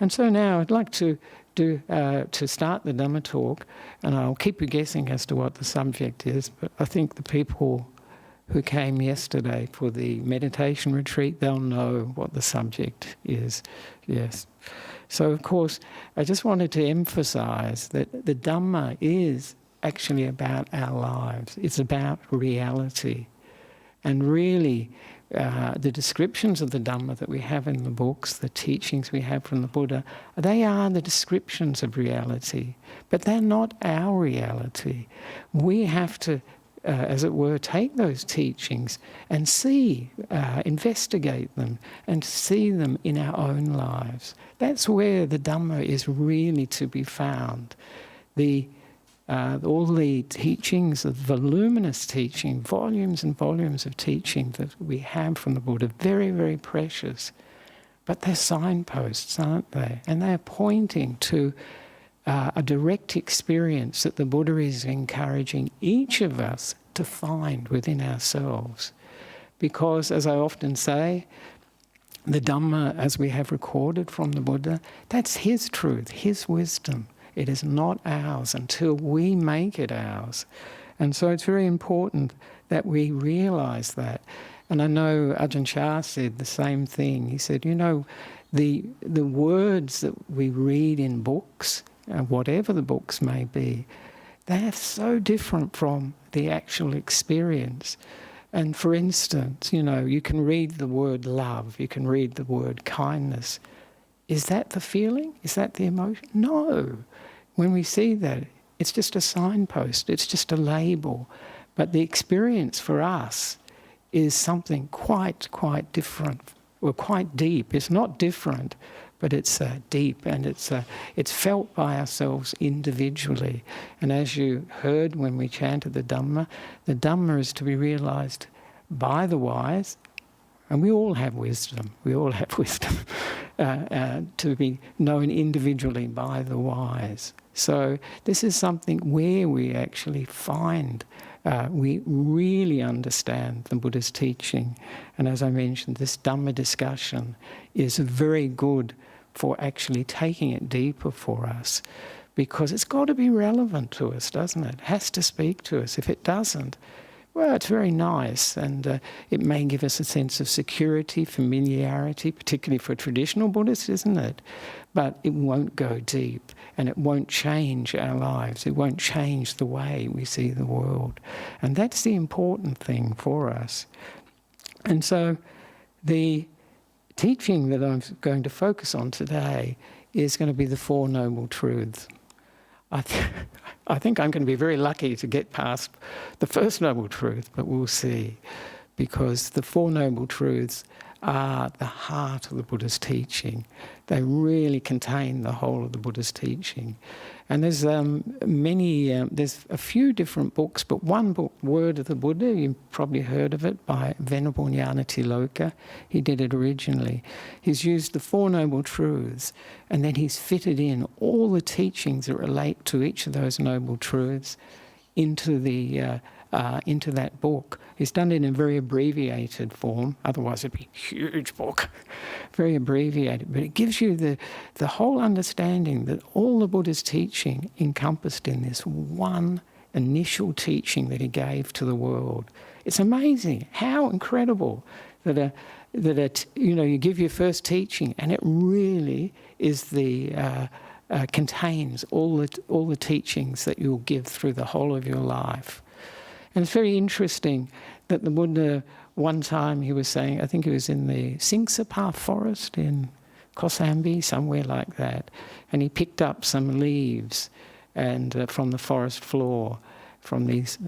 And so now I'd like to start the Dhamma talk, and I'll keep you guessing as to what the subject is, but I think the people who came yesterday for the meditation retreat, they'll know what the subject is. Yes. So, of course, I just wanted to emphasize that the Dhamma is actually about our lives. It's about reality. And really, the descriptions of the Dhamma that we have in the books, the teachings we have from the Buddha, they are the descriptions of reality. But they're not our reality. We have to, as it were, take those teachings and see, investigate them and see them in our own lives. That's where the Dhamma is really to be found. All the teachings, the voluminous teaching, volumes and volumes of teaching that we have from the Buddha, very, very precious. But they're signposts, aren't they? And they're pointing to a direct experience that the Buddha is encouraging each of us to find within ourselves. Because, as I often say, the Dhamma, as we have recorded from the Buddha, that's his truth, his wisdom. It is not ours until we make it ours. And so it's very important that we realise that. And I know Ajahn Chah said the same thing. He said, you know, the words that we read in books, whatever the books may be, they're so different from the actual experience. And for instance, you know, you can read the word love, you can read the word kindness. Is that the feeling? Is that the emotion? No. When we see that, it's just a signpost, it's just a label. But the experience for us is something quite different, or quite deep. It's not different, but it's deep, and it's felt by ourselves individually. And as you heard when we chanted the Dhamma is to be realised by the wise, and we all have wisdom, to be known individually by the wise. So this is something where we actually find we really understand the Buddha's teaching. And as I mentioned, this Dhamma discussion is very good for actually taking it deeper for us, because it's got to be relevant to us, doesn't it? It has to speak to us. If it doesn't, well, it's very nice, and it may give us a sense of security, familiarity, particularly for traditional Buddhists, isn't it? But it won't go deep, and it won't change our lives. It won't change the way we see the world. And that's the important thing for us. And so the teaching that I'm going to focus on today is going to be the Four Noble Truths. I think I'm going to be very lucky to get past the first Noble Truth, but we'll see. Because the Four Noble Truths are the heart of the Buddha's teaching. They really contain the whole of the Buddha's teaching. And there's there's a few different books, but one book, Word of the Buddha, you've probably heard of it, by Venerable Nissarano. He did it originally. He's used the Four Noble Truths, and then he's fitted in all the teachings that relate to each of those Noble Truths into that book. He's done it in a very abbreviated form, otherwise it'd be a huge book, very abbreviated. But it gives you the whole understanding that all the Buddha's teaching encompassed in this one initial teaching that he gave to the world. It's amazing, how incredible that you give your first teaching and it really is contains all the teachings that you'll give through the whole of your life. And it's very interesting that the Buddha, one time he was saying, I think he was in the Singsapa forest in Kosambi, somewhere like that, and he picked up some leaves and from the forest floor, from these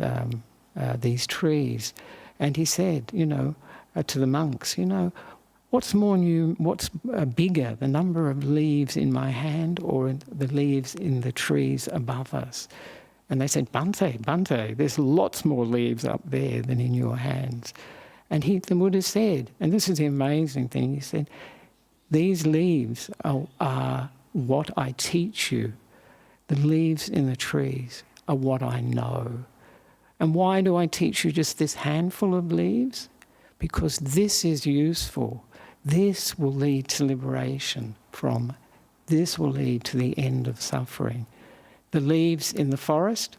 trees, and he said, to the monks, what's bigger, the number of leaves in my hand or the leaves in the trees above us? And they said, Bhante, there's lots more leaves up there than in your hands. And the Buddha said, and this is the amazing thing, he said, these leaves are what I teach you. The leaves in the trees are what I know. And why do I teach you just this handful of leaves? Because this is useful. This will lead to liberation from this will lead to the end of suffering. The leaves in the forest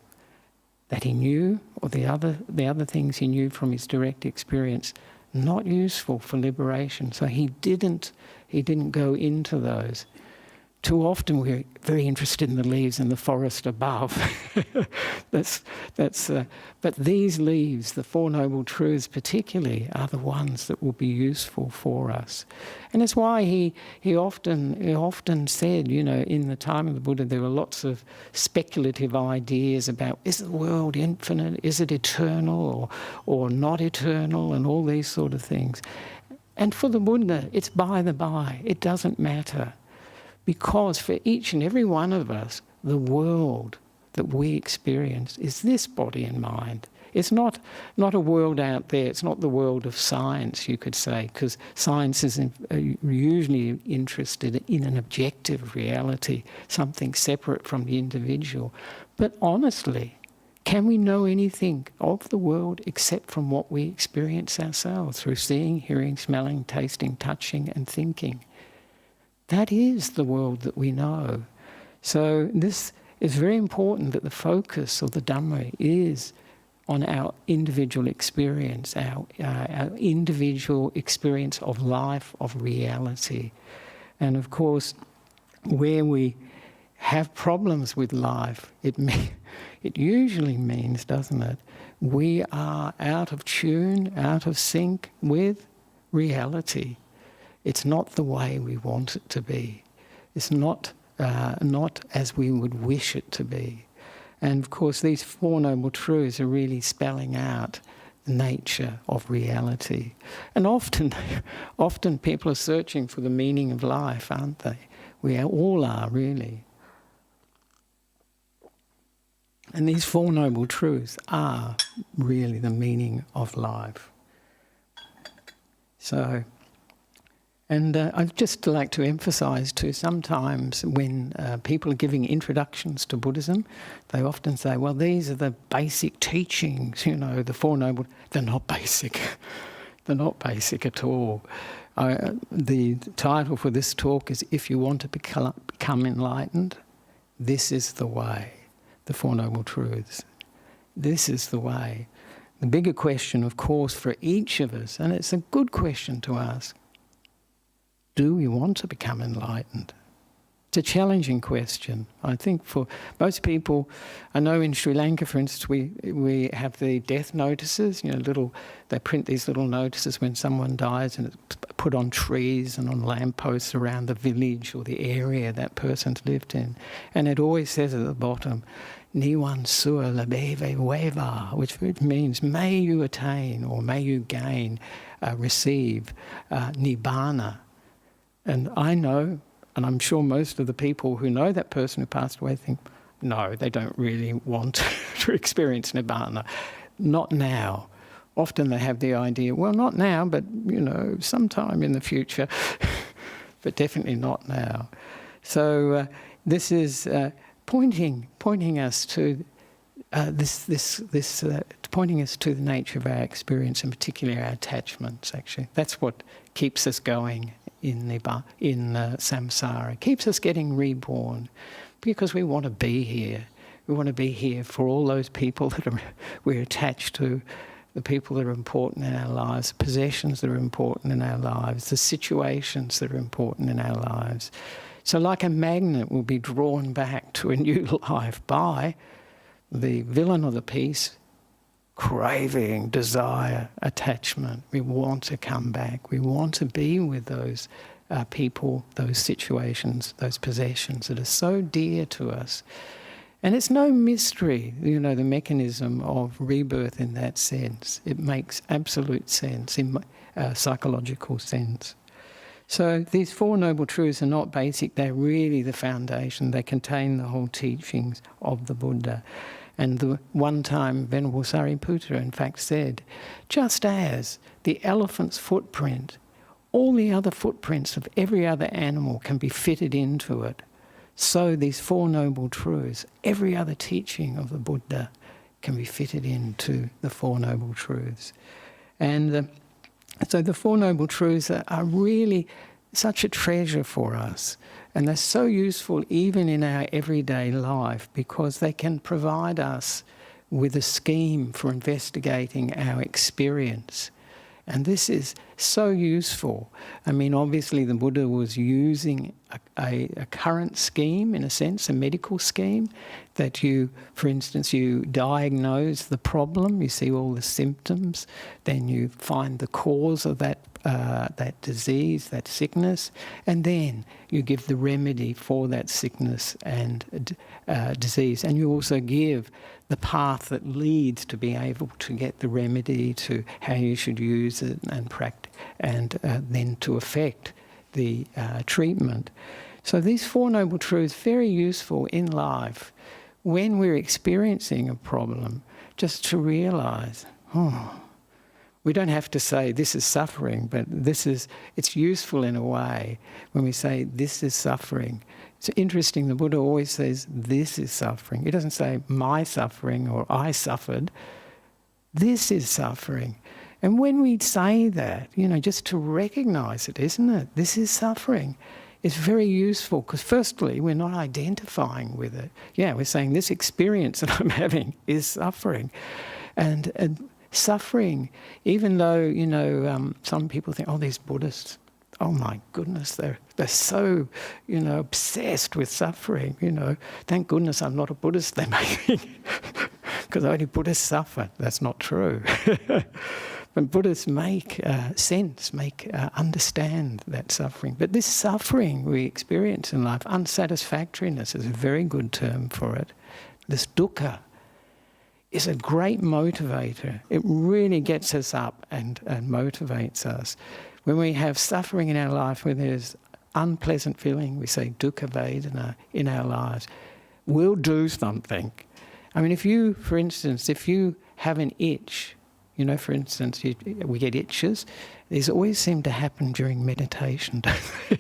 that he knew, or the other things he knew from his direct experience, not useful for liberation. So he didn't go into those. Too often we're very interested in the leaves in the forest above. But these leaves, the Four Noble Truths particularly, are the ones that will be useful for us. And that's why he often said, in the time of the Buddha, there were lots of speculative ideas about, is the world infinite, is it eternal or not eternal, and all these sort of things. And for the Buddha, it's by the by, it doesn't matter. Because for each and every one of us, the world that we experience is this body and mind. It's not a world out there. It's not the world of science, you could say, because science is usually interested in an objective reality, something separate from the individual. But honestly, can we know anything of the world except from what we experience ourselves through seeing, hearing, smelling, tasting, touching and thinking? That is the world that we know. So this is very important, that the focus of the Dhamma is on our individual experience, our individual experience of life, of reality. And of course, where we have problems with life, it usually means, doesn't it, we are out of tune, out of sync with reality. It's not the way we want it to be. It's not as we would wish it to be. And of course, these Four Noble Truths are really spelling out the nature of reality. And often people are searching for the meaning of life, aren't they? We all are, really. And these Four Noble Truths are really the meaning of life. So... And I'd just like to emphasise too, sometimes when people are giving introductions to Buddhism, they often say, well, these are the basic teachings, the Four Noble... They're not basic. They're not basic at all. The title for this talk is, If You Want to Become Enlightened, This is the Way, the Four Noble Truths. This is the way. The bigger question, of course, for each of us, and it's a good question to ask, do we want to become enlightened? It's a challenging question. I think for most people, I know in Sri Lanka, for instance, we have the death notices, they print these little notices when someone dies, and it's put on trees and on lampposts around the village or the area that person's lived in. And it always says at the bottom, Niwan Sua Labeve Weva, which means may you attain or may you gain, receive Nibbana. And I know, and I'm sure most of the people who know that person who passed away think, no, they don't really want to experience Nibbana. Not now. Often they have the idea, well, not now, but, sometime in the future, but definitely not now. So this is pointing us to pointing us to the nature of our experience, and particularly our attachments, actually. That's what keeps us going in samsara. It keeps us getting reborn because we want to be here. We want to be here for all those people that we're attached to, the people that are important in our lives, possessions that are important in our lives, the situations that are important in our lives. So like a magnet, we'll be drawn back to a new life by the villain of the piece, craving, desire, attachment. We want to come back. We want to be with those people, those situations, those possessions that are so dear to us. And it's no mystery, the mechanism of rebirth in that sense. It makes absolute sense, in psychological sense. So these Four Noble Truths are not basic, they're really the foundation. They contain the whole teachings of the Buddha. And the one time Venerable Sariputta in fact said, just as the elephant's footprint, all the other footprints of every other animal can be fitted into it, so these Four Noble Truths, every other teaching of the Buddha can be fitted into the Four Noble Truths. And so the Four Noble Truths are really such a treasure for us. And they're so useful even in our everyday life because they can provide us with a scheme for investigating our experience. And this is so useful. I mean, obviously the Buddha was using a current scheme, in a sense, a medical scheme, that you, for instance, you diagnose the problem, you see all the symptoms, then you find the cause of that disease, that sickness, and then you give the remedy for that sickness and disease. And you also give the path that leads to being able to get the remedy, to how you should use it and practice, and then to affect the treatment. So these Four Noble Truths, very useful in life when we're experiencing a problem, just to realise, we don't have to say this is suffering, but it's useful in a way when we say this is suffering. It's interesting, the Buddha always says this is suffering. He doesn't say my suffering or I suffered. This is suffering. And when we say that, just to recognise it, isn't it? This is suffering. It's very useful because firstly, we're not identifying with it. Yeah, we're saying this experience that I'm having is suffering. And suffering, even though, some people think, these Buddhists, oh my goodness, they're so, obsessed with suffering, Thank goodness I'm not a Buddhist, they're making, because only Buddhists suffer. That's not true. But Buddhists make sense, understand that suffering. But this suffering we experience in life, unsatisfactoriness is a very good term for it. This dukkha is a great motivator. It really gets us up and motivates us. When we have suffering in our life, when there's unpleasant feeling, we say dukkha vedana in our lives, we'll do something. I mean, if you have an itch, for instance, we get itches, these always seem to happen during meditation, don't they?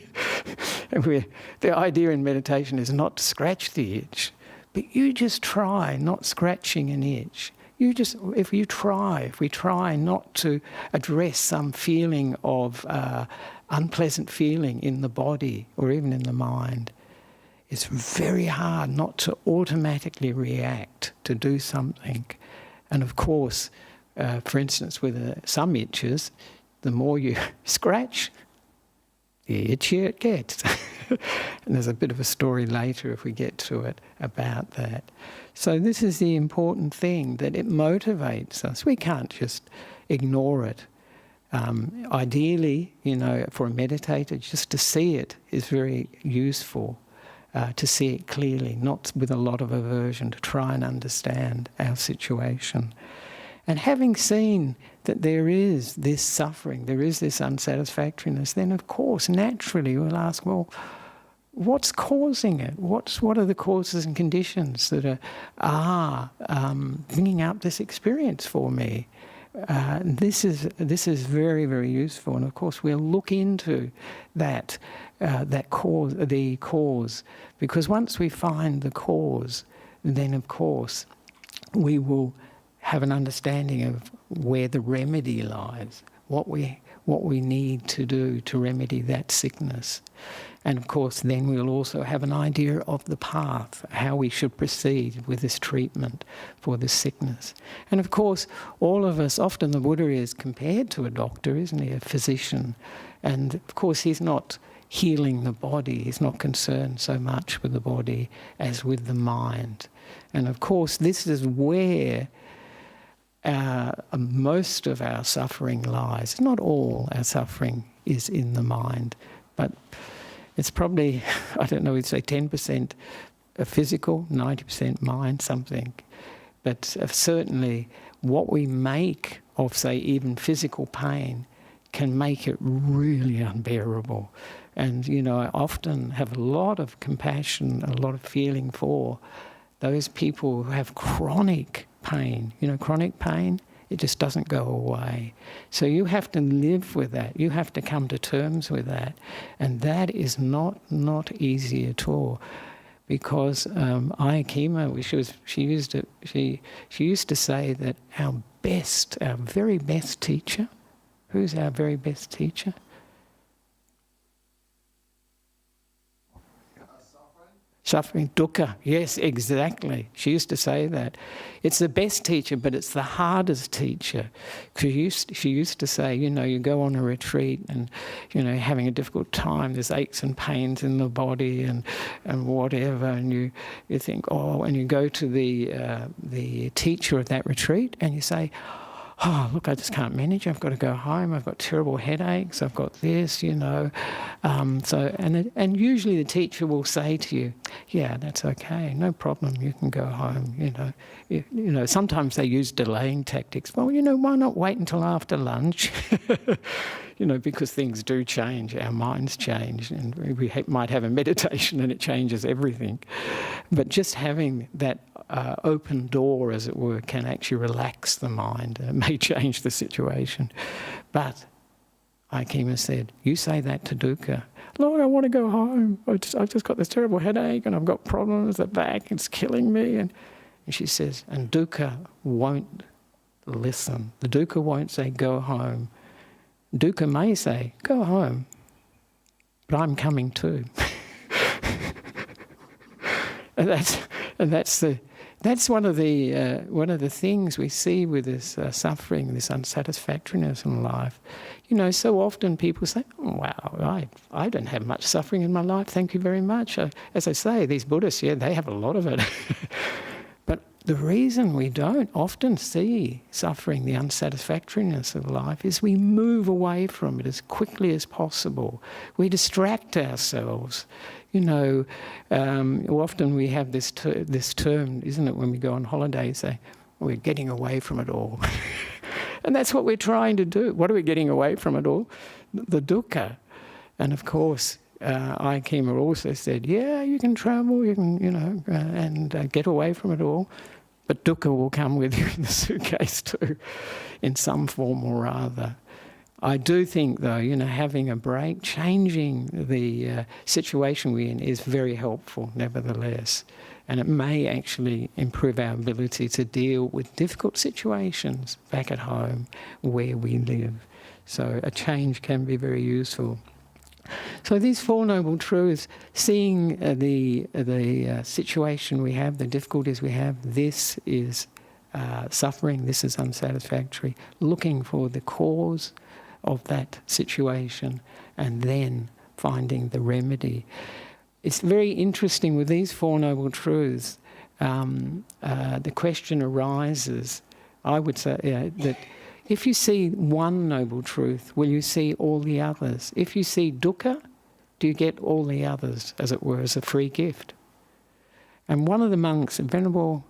And the idea in meditation is not to scratch the itch, but you just try not scratching an itch. If we try not to address some feeling of unpleasant feeling in the body or even in the mind, it's very hard not to automatically react, to do something. And of course, for instance, with some itches, the more you scratch, the itchier it gets. And there's a bit of a story later, if we get to it, about that. So this is the important thing, that it motivates us. We can't just ignore it. Ideally, for a meditator, just to see it is very useful, to see it clearly, not with a lot of aversion, to try and understand our situation. And having seen that there is this suffering, there is this unsatisfactoriness, then of course, naturally we'll ask, well, what's causing it? What are the causes and conditions that are bringing up this experience for me? This is very, very useful, and of course we'll look into that cause, the cause, because once we find the cause, then of course we will have an understanding of where the remedy lies, what we need to do to remedy that sickness. And of course then we'll also have an idea of the path, how we should proceed with this treatment for the sickness. And of course all of us, often the Buddha is compared to a doctor, isn't he, a physician. And of course he's not healing the body, he's not concerned so much with the body as with the mind. And of course this is where most of our suffering lies. Not all our suffering is in the mind, but it's probably, we'd say 10% physical, 90% mind, something. But certainly what we make of, say, even physical pain can make it really unbearable. And, I often have a lot of compassion, a lot of feeling for those people who have chronic pain. Chronic pain, it just doesn't go away. So you have to live with that. You have to come to terms with that. And that is not easy at all. Because Ayakema, she used to say that our very best teacher, who's our very best teacher? Suffering, dukkha. Yes, exactly. She used to say that. It's the best teacher, but it's the hardest teacher. She used to say, you go on a retreat and, having a difficult time, there's aches and pains in the body and whatever, and you think, and you go to the teacher of that retreat and you say, oh, look, I just can't manage. I've got to go home. I've got terrible headaches. I've got this, and usually the teacher will say to you, yeah, that's okay. No problem. You can go home, Sometimes they use delaying tactics. Well, why not wait until after lunch? Because things do change. Our minds change. And we might have a meditation and it changes everything. But just having that open door, as it were, can actually relax the mind. It may change the situation. But Aikima said, you say that to dukkha. Lord, I want to go home. I've just got this terrible headache and I've got problems, the back, it's killing me. And she says, and dukkha won't listen. The dukkha won't say, go home. Dukkha may say, go home, but I'm coming too. And that's one of the things we see with this suffering, this unsatisfactoriness in life. So often people say, oh, wow, I don't have much suffering in my life, thank you very much. As I say, these Buddhists, they have a lot of it. But the reason we don't often see suffering, the unsatisfactoriness of life, is we move away from it as quickly as possible. We distract ourselves. Often we have this term, isn't it, when we go on holiday, say, we're getting away from it all. And that's what we're trying to do. What are we getting away from it all? The dukkha. And of course, Aikima also said, yeah, you can travel, you can, and get away from it all, but dukkha will come with you in the suitcase too, in some form or other. I do think, though, having a break, changing the situation we're in is very helpful, nevertheless. And it may actually improve our ability to deal with difficult situations back at home where we live. So a change can be very useful. So these Four Noble Truths, seeing the situation we have, the difficulties we have, this is suffering, this is unsatisfactory, looking for the cause of that situation and then finding the remedy. It's very interesting with these Four Noble Truths, the question arises, I would say, that if you see one Noble Truth, will you see all the others? If you see dukkha, do you get all the others, as it were, as a free gift? And one of the monks, Venerable,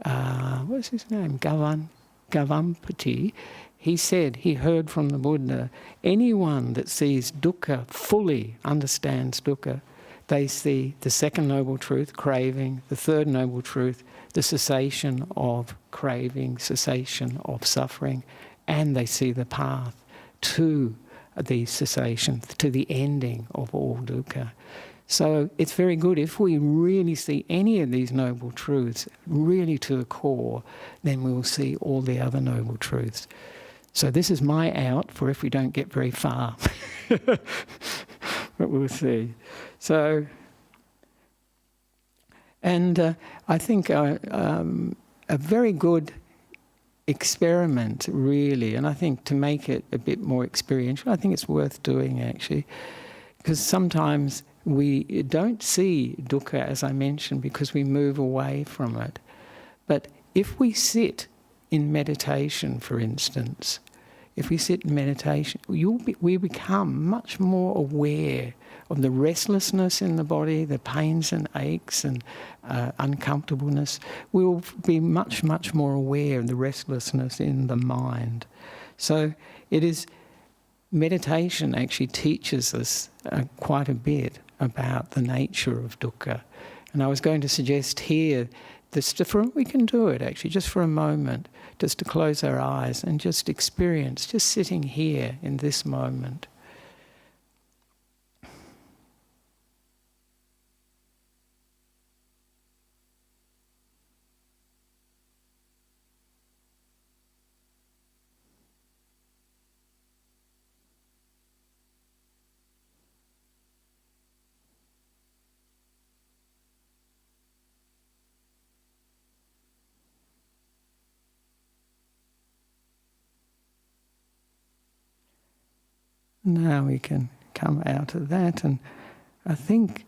what's his name? Gavampati, he said, he heard from the Buddha, anyone that sees dukkha fully understands dukkha. They see the second Noble Truth, craving, the third Noble Truth, the cessation of craving, cessation of suffering, and they see the path to the cessation, to the ending of all dukkha. So it's very good if we really see any of these Noble Truths really to the core, then we will see all the other Noble Truths. So this is my out for if we don't get very far. But we'll see. So, and I think a very good experiment, really, and I think to make it a bit more experiential, I think it's worth doing, actually, because sometimes we don't see dukkha, as I mentioned, because we move away from it. But if we sit in meditation, for instance, if we sit in meditation, we become much more aware of the restlessness in the body, the pains and aches and uncomfortableness. We'll be much, much more aware of the restlessness in the mind. So it is, meditation actually teaches us quite a bit about the nature of dukkha. And I was going to suggest here, we can do it actually, just for a moment, just to close our eyes and just experience, just sitting here in this moment. now we can come out of that. And I think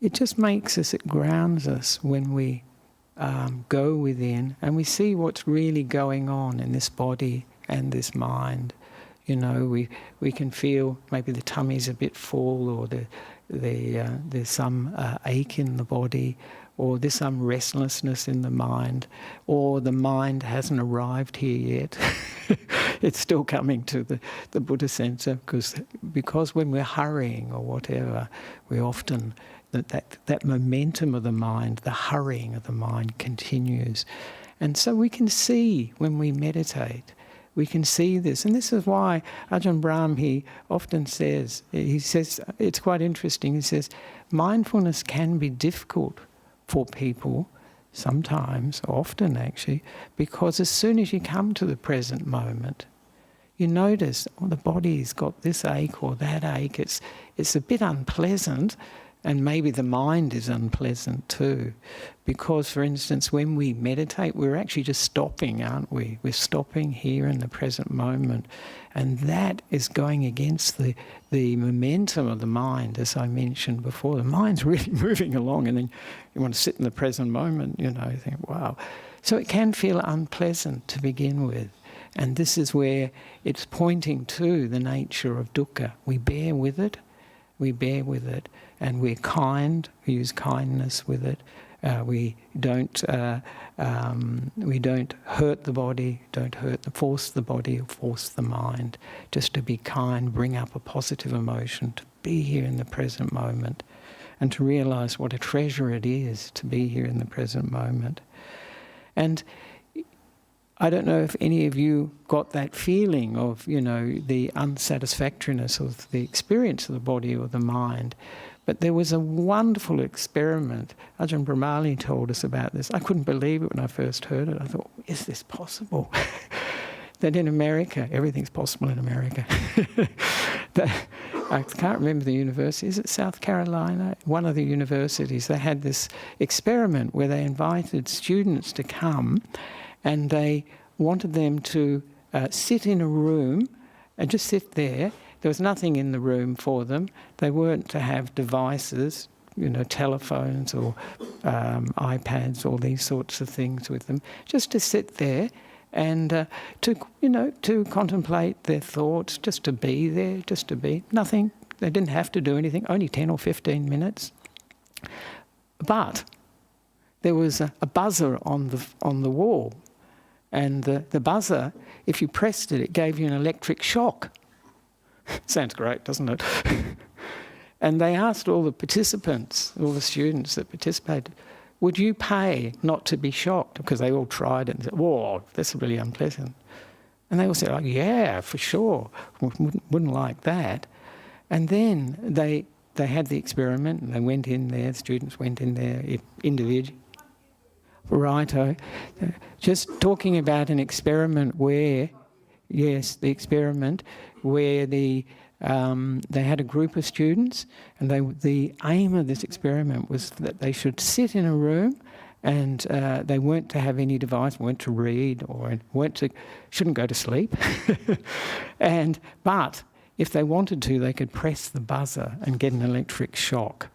it just makes us, it grounds us when we go within and we see what's really going on in this body and this mind. You know, we can feel maybe the tummy's a bit full, or there's some ache in the body, or there's some restlessness in the mind, or the mind hasn't arrived here yet. It's still coming to the Buddha Center, because when we're hurrying or whatever, we often, that momentum of the mind, the hurrying of the mind continues. And so we can see when we meditate, we can see this. And this is why Ajahn Brahm, he often says, it's quite interesting, he says, mindfulness can be difficult for people, sometimes, often actually, because as soon as you come to the present moment, you notice, the body's got this ache or that ache, it's a bit unpleasant, and maybe the mind is unpleasant too. Because, for instance, when we meditate, we're actually just stopping, aren't we? We're stopping here in the present moment. And that is going against the momentum of the mind, as I mentioned before. The mind's really moving along, and then you want to sit in the present moment, you think, wow. So it can feel unpleasant to begin with. And this is where it's pointing to the nature of dukkha. We bear with it, and we're kind, we use kindness with it. We don't hurt the body, force the body or force the mind. Just to be kind, bring up a positive emotion, to be here in the present moment, and to realise what a treasure it is to be here in the present moment. And I don't know if any of you got that feeling of, the unsatisfactoriness of the experience of the body or the mind. But there was a wonderful experiment. Ajahn Brahm told us about this. I couldn't believe it when I first heard it. I thought, is this possible? That in America, everything's possible in America. I can't remember the university. Is it South Carolina? One of the universities, they had this experiment where they invited students to come, and they wanted them to sit in a room and just sit there. There was nothing in the room for them. They weren't to have devices, telephones or iPads, all these sorts of things with them. Just to sit there and to contemplate their thoughts, just to be there, just to be. Nothing. They didn't have to do anything. Only 10 or 15 minutes. But there was a buzzer on the wall, and the buzzer, if you pressed it, it gave you an electric shock. Sounds great, doesn't it? And they asked all the participants, all the students that participated, would you pay not to be shocked? Because they all tried it and said, whoa, that's really unpleasant. And they all said, yeah, for sure, wouldn't like that. And then they had the experiment, and they went in there, the students went in there individually. Righto. Just talking about an experiment where, the experiment where they had a group of students, and the aim of this experiment was that they should sit in a room, and they weren't to have any device, weren't to read, or shouldn't go to sleep. But if they wanted to, they could press the buzzer and get an electric shock.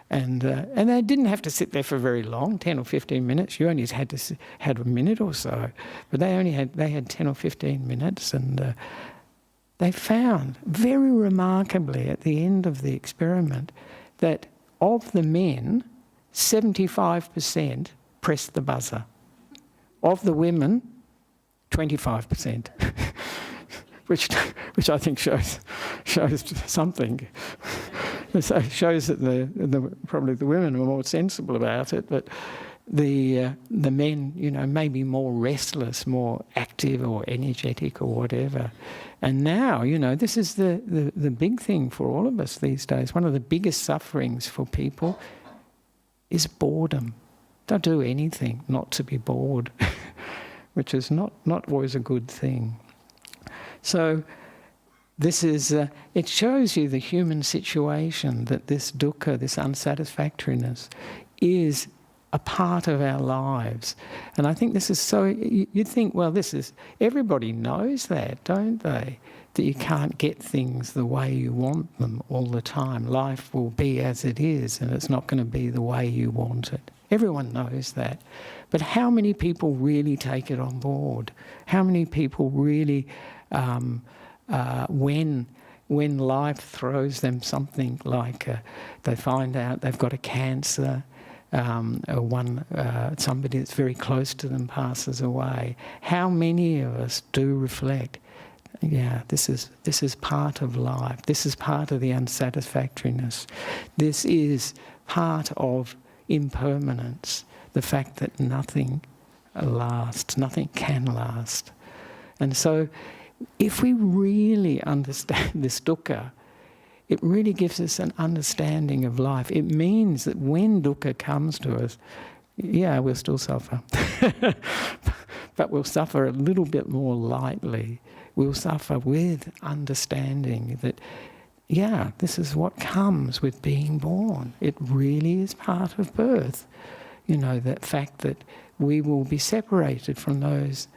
And they didn't have to sit there for very long, 10 or 15 minutes. You only had a minute or so, but they had 10 or 15 minutes, and they found very remarkably at the end of the experiment that of the men, 75% pressed the buzzer. Of the women, 25%, which I think shows something. So it shows that probably the women were more sensible about it, but the men, may be more restless, more active or energetic or whatever. And now, this is the big thing for all of us these days. One of the biggest sufferings for people is boredom. Don't do anything not to be bored, which is not always a good thing. So this is, it shows you the human situation, that this dukkha, this unsatisfactoriness, is a part of our lives. And I think this is so, you'd think, well, this is, everybody knows that, don't they? That you can't get things the way you want them all the time. Life will be as it is, and it's not going to be the way you want it. Everyone knows that. But how many people really take it on board? How many people really, when life throws them something like they find out they've got a cancer, somebody that's very close to them passes away, how many of us do reflect, yeah, this is part of life. This is part of the unsatisfactoriness. This is part of impermanence, the fact that nothing lasts, nothing can last. And so if we really understand this dukkha, it really gives us an understanding of life. It means that when dukkha comes to us, yeah, we'll still suffer. But we'll suffer a little bit more lightly. We'll suffer with understanding that, yeah, this is what comes with being born. It really is part of birth. You know, that fact that we will be separated from those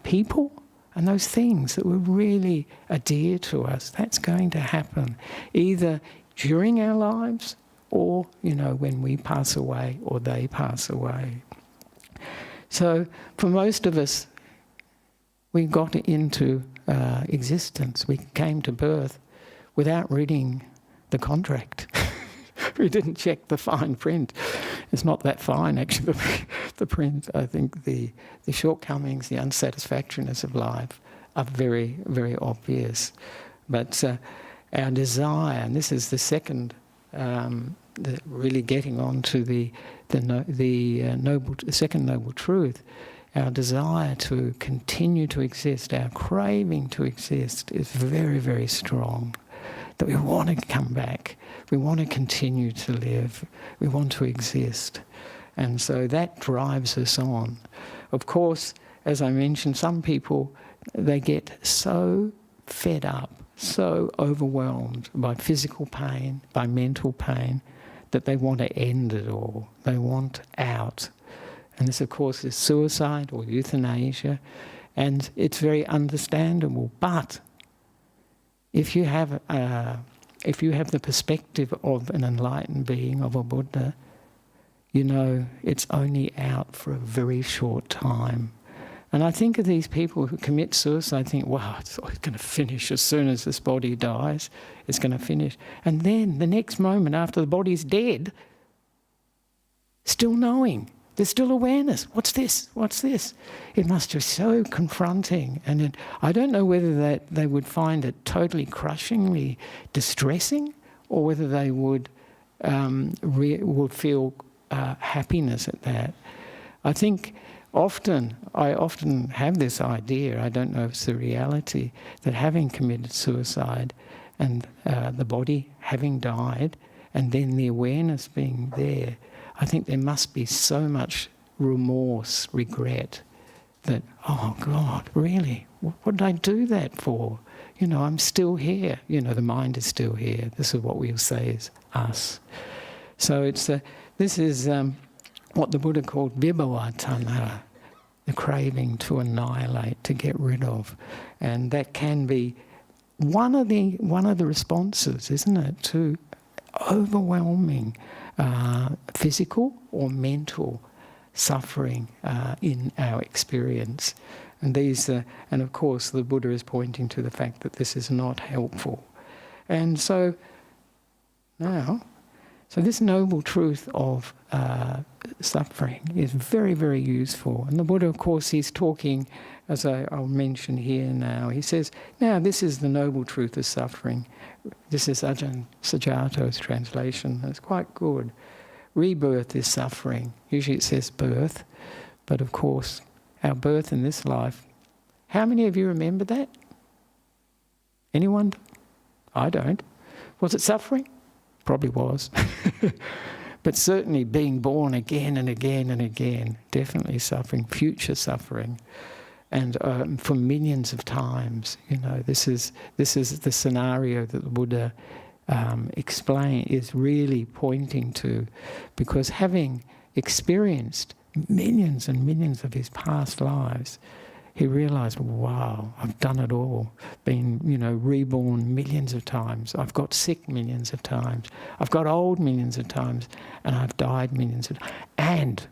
people and those things that were really dear to us. That's going to happen either during our lives or, you know, when we pass away or they pass away. So for most of us, we got into existence. We came to birth without reading the contract. We didn't check the fine print. It's not that fine, actually, the print. I think the shortcomings, the unsatisfactoriness of life are very, very obvious. But our desire, and this is the second, really getting on to the second noble truth, our desire to continue to exist, our craving to exist is very, very strong. That we want to come back, we want to continue to live, we want to exist. And so that drives us on. Of course, as I mentioned, some people, they get so fed up, so overwhelmed by physical pain, by mental pain, that they want to end it all. They want out. And this, of course, is suicide or euthanasia. And it's very understandable. But if you have the perspective of an enlightened being, of a Buddha, you know it's only out for a very short time. And I think of these people who commit suicide, I think, wow, it's going to finish as soon as this body dies. It's going to finish. And then the next moment after the body's dead, still knowing. There's still awareness. What's this? What's this? It must be so confronting. And I don't know whether they would find it totally crushingly distressing or whether they would feel happiness at that. I think I often have this idea, I don't know if it's the reality, that having committed suicide and the body having died and then the awareness being there, I think there must be so much remorse, regret, that, oh God, really? What did I do that for? You know, I'm still here. You know, the mind is still here. This is what we'll say is us. So this is what the Buddha called vibhava, the craving to annihilate, to get rid of. And that can be one of the responses, isn't it, to overwhelming physical or mental suffering in our experience. And and of course the Buddha is pointing to the fact that this is not helpful. And so this noble truth of suffering is very, very useful. And the Buddha, of course, he's talking, as I'll mention here now, he says, now this is the noble truth of suffering. This is Ajahn Sujato's translation. It's quite good. Rebirth is suffering. Usually it says birth, but of course our birth in this life, how many of you remember that? Anyone? I don't. Was it suffering? Probably was. But certainly being born again and again and again, definitely suffering, future suffering. And for millions of times, you know, this is the scenario that the Buddha is really pointing to, because having experienced millions and millions of his past lives, he realised, wow, I've done it all. Been, reborn millions of times. I've got sick millions of times. I've got old millions of times. And I've died millions of times. And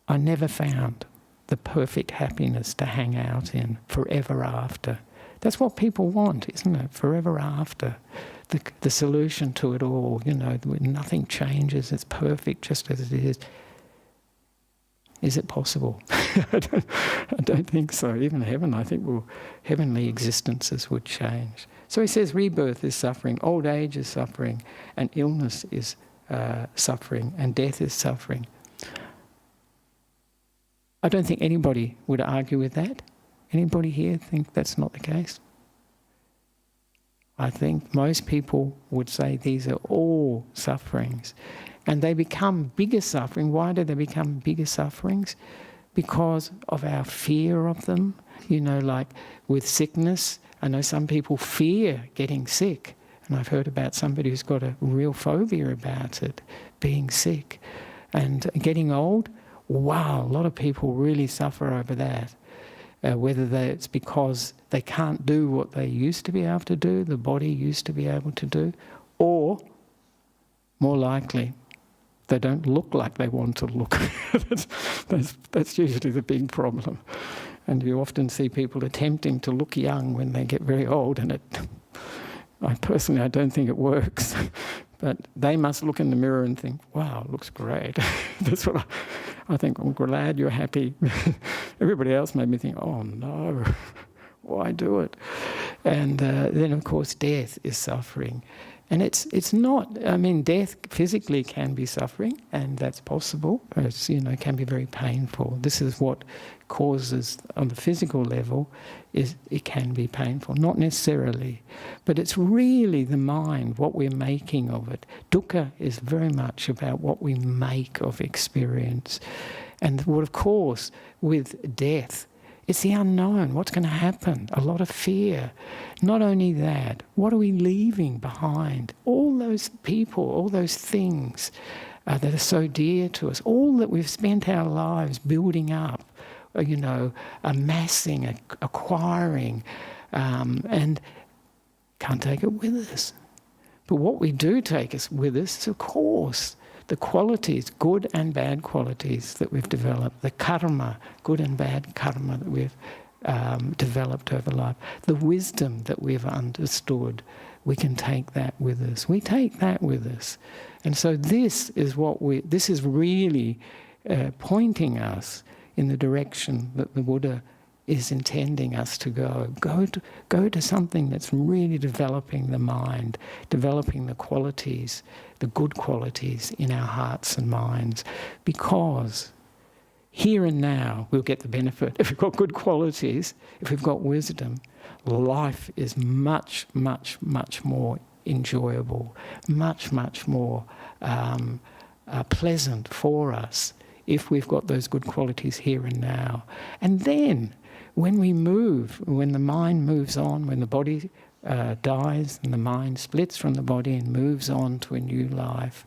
I never found the perfect happiness to hang out in forever after. That's what people want, isn't it? Forever after. The solution to it all, nothing changes. It's perfect just as it is. Is it possible? I don't think so. Even heaven, I think heavenly existences would change. So he says rebirth is suffering, old age is suffering, and illness is suffering, and death is suffering. I don't think anybody would argue with that. Anybody here think that's not the case? I think most people would say these are all sufferings. And they become bigger suffering. Why do they become bigger sufferings? Because of our fear of them. Like with sickness, I know some people fear getting sick. And I've heard about somebody who's got a real phobia about it, being sick. And getting old, wow, a lot of people really suffer over that. Whether it's because they can't do what they used to be able to do, the body used to be able to do, or, more likely, they don't look like they want to look. That's usually the big problem. And you often see people attempting to look young when they get very old, and I don't think it works. But they must look in the mirror and think, wow, it looks great. That's what I think. I'm glad you're happy. Everybody else made me think, oh no, why do it? And then, of course, death is suffering. And it's not, death physically can be suffering, and that's possible. It's, it can be very painful. This is what causes, on the physical level, is it can be painful. Not necessarily, but it's really the mind, what we're making of it. Dukkha is very much about what we make of experience. And what, of course, with death, it's the unknown. What's going to happen? A lot of fear. Not only that, what are we leaving behind? All those people, all those things that are so dear to us, all that we've spent our lives building up, amassing, acquiring, and can't take it with us. But what we do take us with us is, of course, the qualities, good and bad qualities that we've developed, the karma, good and bad karma that we've developed over life, the wisdom that we've understood, we can take that with us. We take that with us. And so this is really pointing us in the direction that the Buddha is intending us to go. Go to something that's really developing the mind, developing the qualities, the good qualities in our hearts and minds. Because here and now we'll get the benefit. If we've got good qualities, if we've got wisdom, life is much, much, much more enjoyable, much, much more pleasant for us if we've got those good qualities here and now. And then when the mind moves on, when the body dies and the mind splits from the body and moves on to a new life,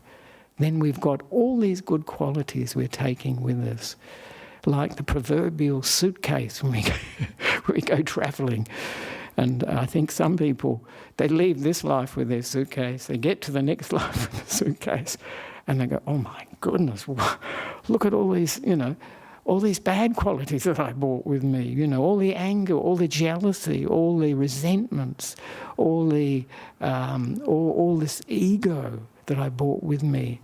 then we've got all these good qualities we're taking with us, like the proverbial suitcase when we go travelling. And I think some people, they leave this life with their suitcase, they get to the next life with the suitcase, and they go, oh my goodness, look at all these, all these bad qualities that I brought with me, all the anger, all the jealousy, all the resentments, all the all this ego that I brought with me.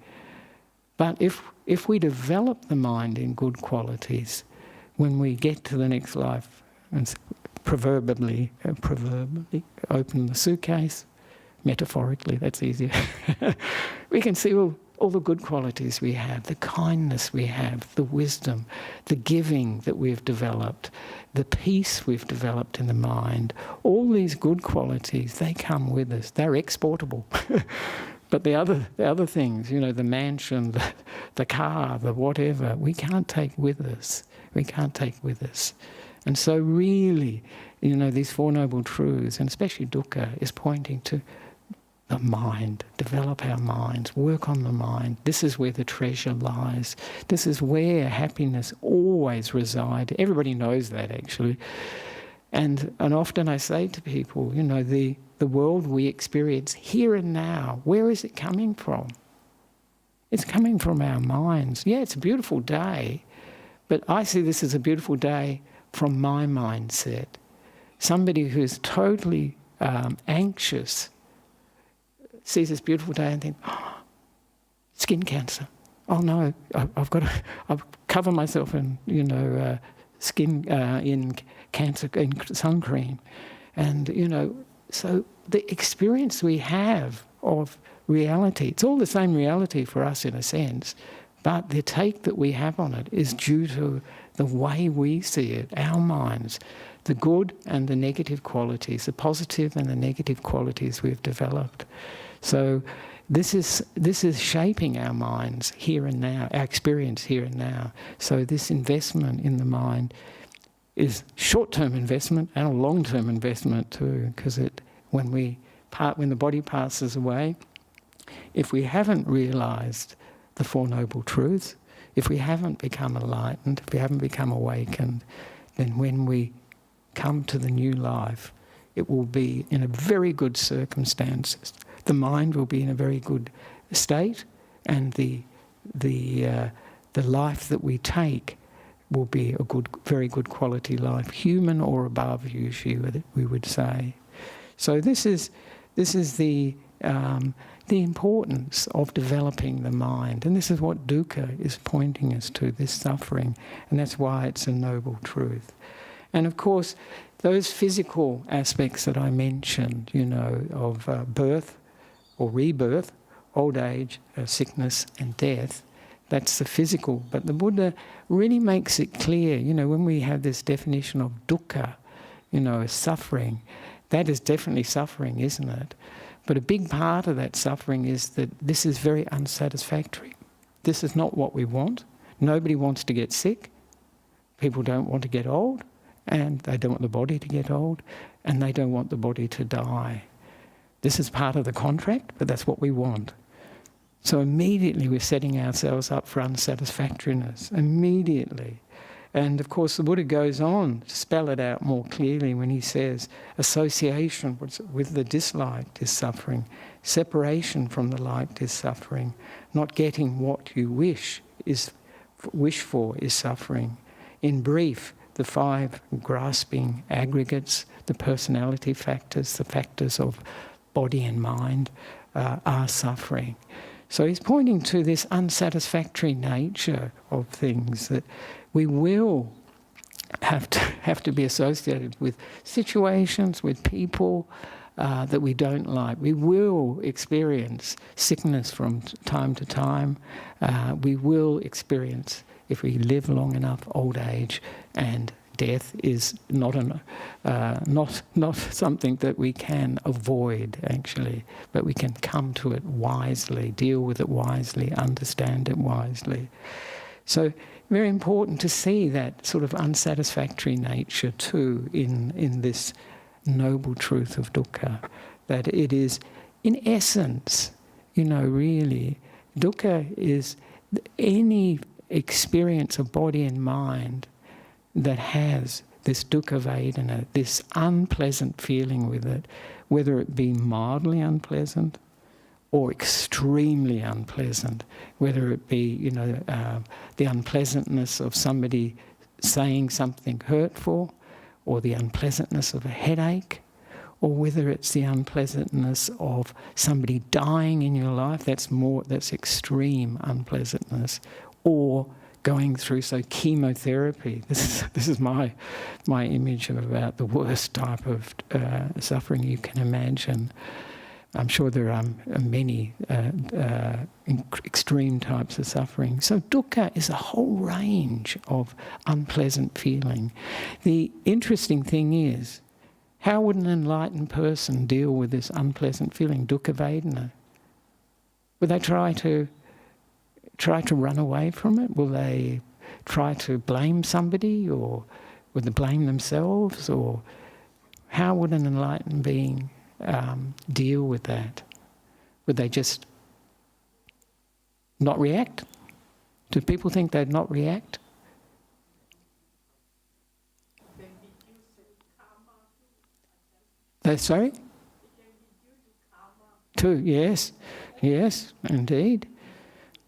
But if we develop the mind in good qualities, when we get to the next life, and proverbially open the suitcase, metaphorically, that's easier, we can see all the good qualities we have, the kindness we have, the wisdom, the giving that we've developed, the peace we've developed in the mind. All these good qualities, they come with us. They're exportable. But the other things, the mansion, the car, the whatever, we can't take with us. We can't take with us. And so really, these Four Noble Truths, and especially Dukkha, is pointing to the mind, develop our minds, work on the mind. This is where the treasure lies. This is where happiness always resides. Everybody knows that, actually. And often I say to people, you know, the world we experience here and now, where is it coming from? It's coming from our minds. Yeah, it's a beautiful day, but I see this as a beautiful day from my mindset. Somebody who's totally anxious sees this beautiful day and thinks, oh, skin cancer. Oh no, I've got to cover myself in, skin in cancer in sun cream, and so the experience we have of reality, it's all the same reality for us in a sense, but the take that we have on it is due to the way we see it, our minds, the good and the negative qualities, the positive and the negative qualities we've developed. So this is shaping our minds here and now, our experience here and now. So this investment in the mind is short-term investment and a long-term investment too, because when the body passes away, if we haven't realised the Four Noble Truths, if we haven't become enlightened, if we haven't become awakened, then when we come to the new life, it will be in a very good circumstances. The mind will be in a very good state, and the life that we take will be a very good quality life, human or above, usually we would say. So this is the importance of developing the mind, and this is what dukkha is pointing us to, this suffering, and that's why it's a noble truth. And of course, those physical aspects that I mentioned, of birth or rebirth, old age, sickness and death, that's the physical. But the Buddha really makes it clear, when we have this definition of dukkha, suffering, that is definitely suffering, isn't it? But a big part of that suffering is that this is very unsatisfactory. This is not what we want. Nobody wants to get sick. People don't want to get old, and they don't want the body to get old, and they don't want the body to die. This is part of the contract, but that's what we want. So immediately we're setting ourselves up for unsatisfactoriness, immediately. And of course the Buddha goes on to spell it out more clearly when he says association with the disliked is suffering, separation from the liked is suffering, not getting what you wish for is suffering. In brief, the 5 grasping aggregates, the personality factors, the factors of body and mind are suffering. So he's pointing to this unsatisfactory nature of things, that we will have to be associated with situations, with people that we don't like. We will experience sickness from time to time. We will experience, if we live long enough, old age, and death is not something that we can avoid, actually, but we can come to it wisely, deal with it wisely, understand it wisely. So very important to see that sort of unsatisfactory nature too in this noble truth of dukkha, that it is, in essence, really, dukkha is any experience of body and mind that has this dukkha vedana, this unpleasant feeling with it, whether it be mildly unpleasant or extremely unpleasant, whether it be, the unpleasantness of somebody saying something hurtful, or the unpleasantness of a headache, or whether it's the unpleasantness of somebody dying in your life, that's extreme unpleasantness, or going through chemotherapy. This is my image of about the worst type of suffering you can imagine. I'm sure there are many extreme types of suffering. So dukkha is a whole range of unpleasant feeling. The interesting thing is, how would an enlightened person deal with this unpleasant feeling, dukkha vedana? Would they try to run away from it? Will they try to blame somebody, or would they blame themselves? Or how would an enlightened being deal with that? Would they just not react? Do people think they'd not react? Sorry? Too, yes. Yes, indeed.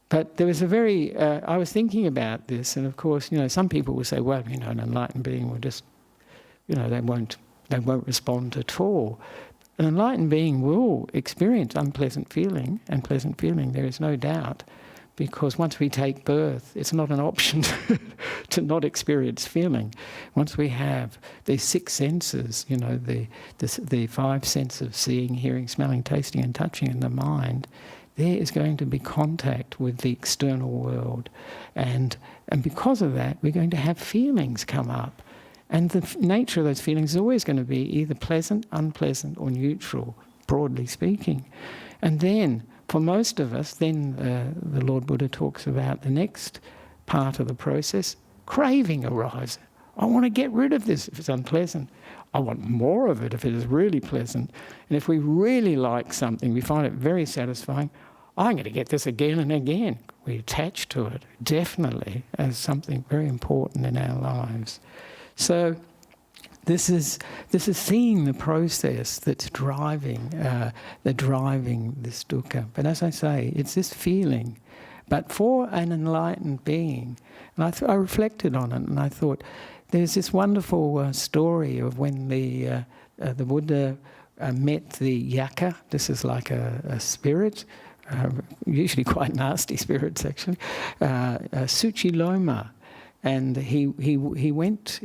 But there was a very, I was thinking about this, and of course, some people will say, well, an enlightened being will just, they won't respond at all. An enlightened being will experience unpleasant feeling and pleasant feeling, there is no doubt, because once we take birth, it's not an option to not experience feeling. Once we have these 6 senses, the 5 senses of seeing, hearing, smelling, tasting and touching in the mind, there is going to be contact with the external world. And because of that, we're going to have feelings come up. And the nature of those feelings is always going to be either pleasant, unpleasant or neutral, broadly speaking. And then, for most of us, then the Lord Buddha talks about the next part of the process, craving arises. I want to get rid of this if it's unpleasant. I want more of it if it is really pleasant. And if we really like something, we find it very satisfying, I'm going to get this again and again. We attach to it, definitely, as something very important in our lives. So this is seeing the process that's driving this dukkha. But as I say, it's this feeling. But for an enlightened being, and I reflected on it, and I thought, there's this wonderful story of when the Buddha met the yaka. This is like a spirit, usually quite nasty spirits actually, Suchiloma. And he went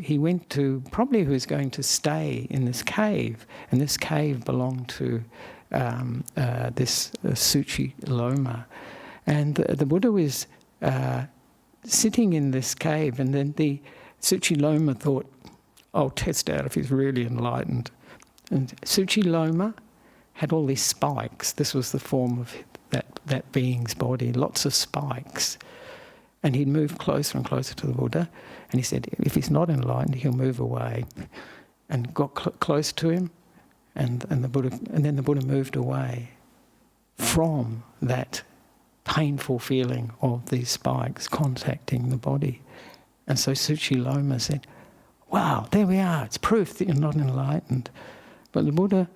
to, probably who was going to stay in this cave, and this cave belonged to this Suchiloma. And the Buddha was sitting in this cave, and then the Suchiloma thought, I'll test out if he's really enlightened. And Suchiloma had all these spikes. This was the form of that being's body, lots of spikes. And he'd move closer and closer to the Buddha. And he said, if he's not enlightened, he'll move away. And got close to him, and then the Buddha moved away from that painful feeling of these spikes contacting the body. And so Suchiloma said, wow, there we are, it's proof that you're not enlightened. But the Buddha,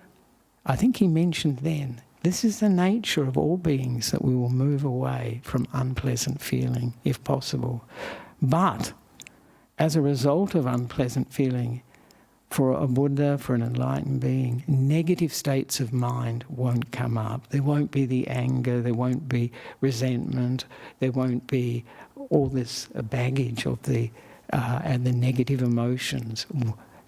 I think he mentioned then, this is the nature of all beings, that we will move away from unpleasant feeling if possible. But as a result of unpleasant feeling, for a Buddha, for an enlightened being, negative states of mind won't come up. There won't be the anger, there won't be resentment, there won't be all this baggage of and the negative emotions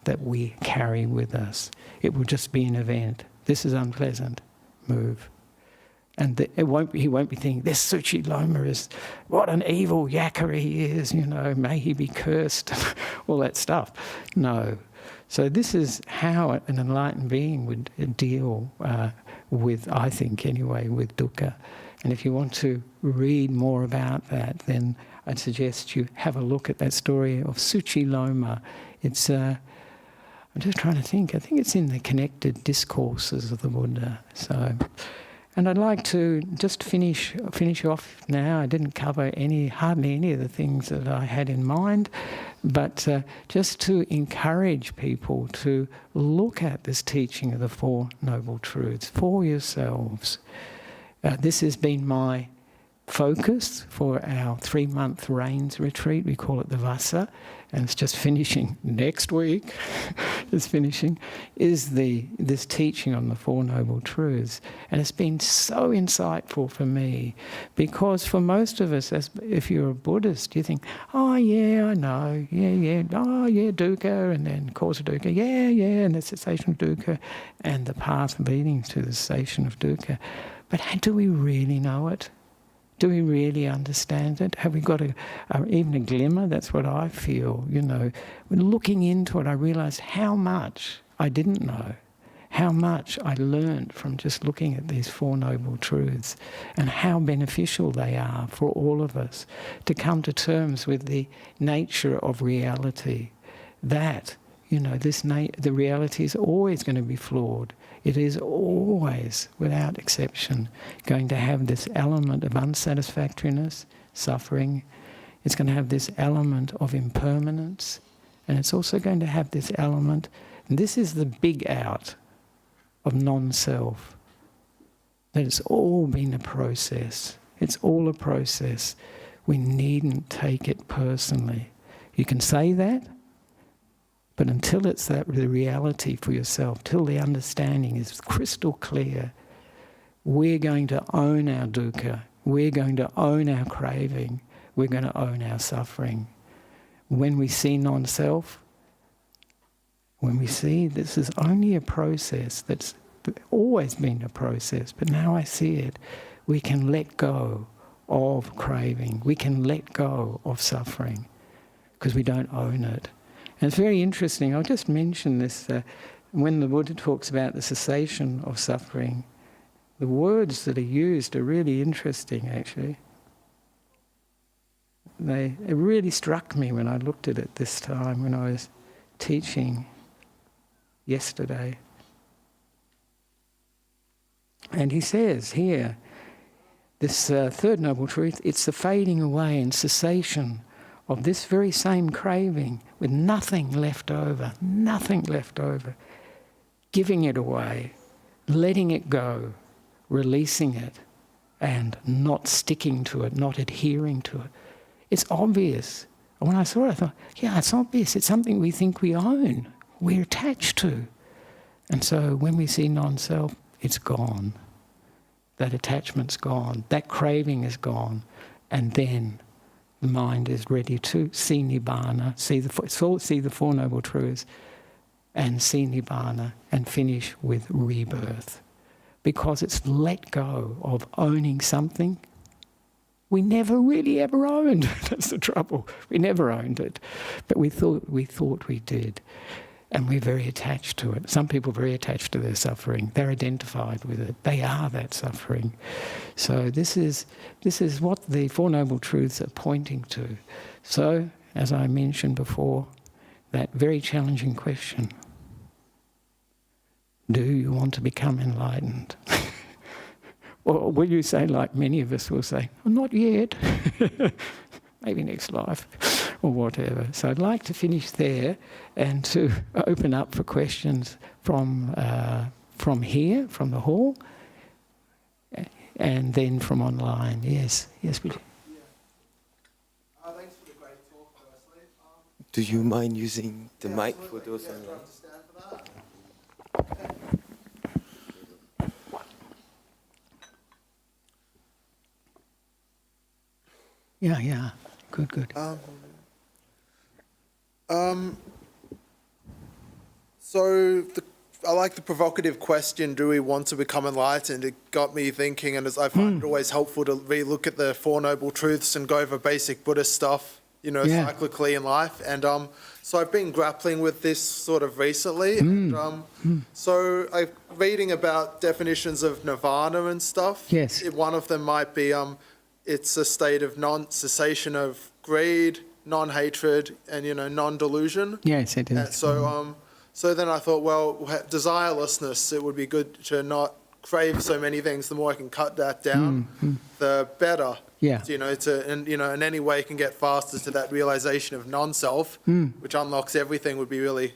that we carry with us. It will just be an event. This is unpleasant. Move. And he won't be thinking, this Suchiloma is, what an evil yakka he is, may he be cursed, all that stuff. No. So this is how an enlightened being would deal with, I think anyway, with dukkha. And if you want to read more about that, then I'd suggest you have a look at that story of Suchiloma. It's I'm just trying to think. I think it's in the connected discourses of the Buddha. So, and I'd like to just finish off now. I didn't cover hardly any of the things that I had in mind, but just to encourage people to look at this teaching of the Four Noble Truths for yourselves. This has been my focus for our 3-month rains retreat. We call it the Vassa, and it's just finishing next week. It's finishing, is this teaching on the Four Noble Truths. And it's been so insightful for me, because for most of us, if you're a Buddhist, you think, oh yeah, I know, yeah, oh yeah, dukkha, and then cause of dukkha, yeah, and the cessation of dukkha, and the path leading to the cessation of dukkha. But do we really know it? Do we really understand it? Have we got even a glimmer? That's what I feel, When looking into it, I realised how much I didn't know, how much I learned from just looking at these Four Noble Truths, and how beneficial they are for all of us to come to terms with the nature of reality. That, the reality is always going to be flawed. It is always, without exception, going to have this element of unsatisfactoriness, suffering. It's going to have this element of impermanence, and it's also going to have this element, and this is the big out of non-self, that it's all been a process. It's all a process. We needn't take it personally. You can say that, but until it's the reality for yourself, till the understanding is crystal clear, we're going to own our dukkha, we're going to own our craving, we're going to own our suffering. When we see non-self, when we see this is only a process that's always been a process, but now I see it, we can let go of craving, we can let go of suffering, because we don't own it. And it's very interesting, I'll just mention this, when the Buddha talks about the cessation of suffering, the words that are used are really interesting actually. It really struck me when I looked at it this time, when I was teaching yesterday. And he says here, this third noble truth, it's the fading away and cessation of this very same craving with nothing left over, giving it away, letting it go, releasing it, and not sticking to it, not adhering to it. It's obvious. When I saw it, I thought, yeah, it's obvious. It's something we think we own, we're attached to. And so when we see non-self, it's gone. That attachment's gone. That craving is gone. And then the mind is ready to see Nibbana, see the Four Noble Truths, and see Nibbana, and finish with rebirth. Because it's let go of owning something we never really ever owned. That's the trouble. We never owned it. But we thought we did. And we're very attached to it. Some people are very attached to their suffering. They're identified with it. They are that suffering. So this is what the Four Noble Truths are pointing to. So, as I mentioned before, that very challenging question. Do you want to become enlightened? Or will you say, like many of us will say, oh, not yet, maybe next life, or whatever. So I'd like to finish there and to open up for questions from here, from the hall, and then from online. Yes, please. Thanks for the great talk, firstly. Do you mind using the mic for those online? Yeah. Good. So I like the provocative question, do we want to become enlightened? It got me thinking, and as I find it always helpful to re-look at the Four Noble Truths and go over basic Buddhist stuff, cyclically in life. And so I've been grappling with this sort of recently. So I'm reading about definitions of nirvana and stuff. Yes. One of them might be it's a state of non-cessation of greed, non-hatred, and non-delusion. Yes, it is. So then I thought, well, desirelessness, it would be good to not crave so many things. The more I can cut that down, the better. Yeah. And in any way can get faster to that realization of non-self, which unlocks everything, would be really,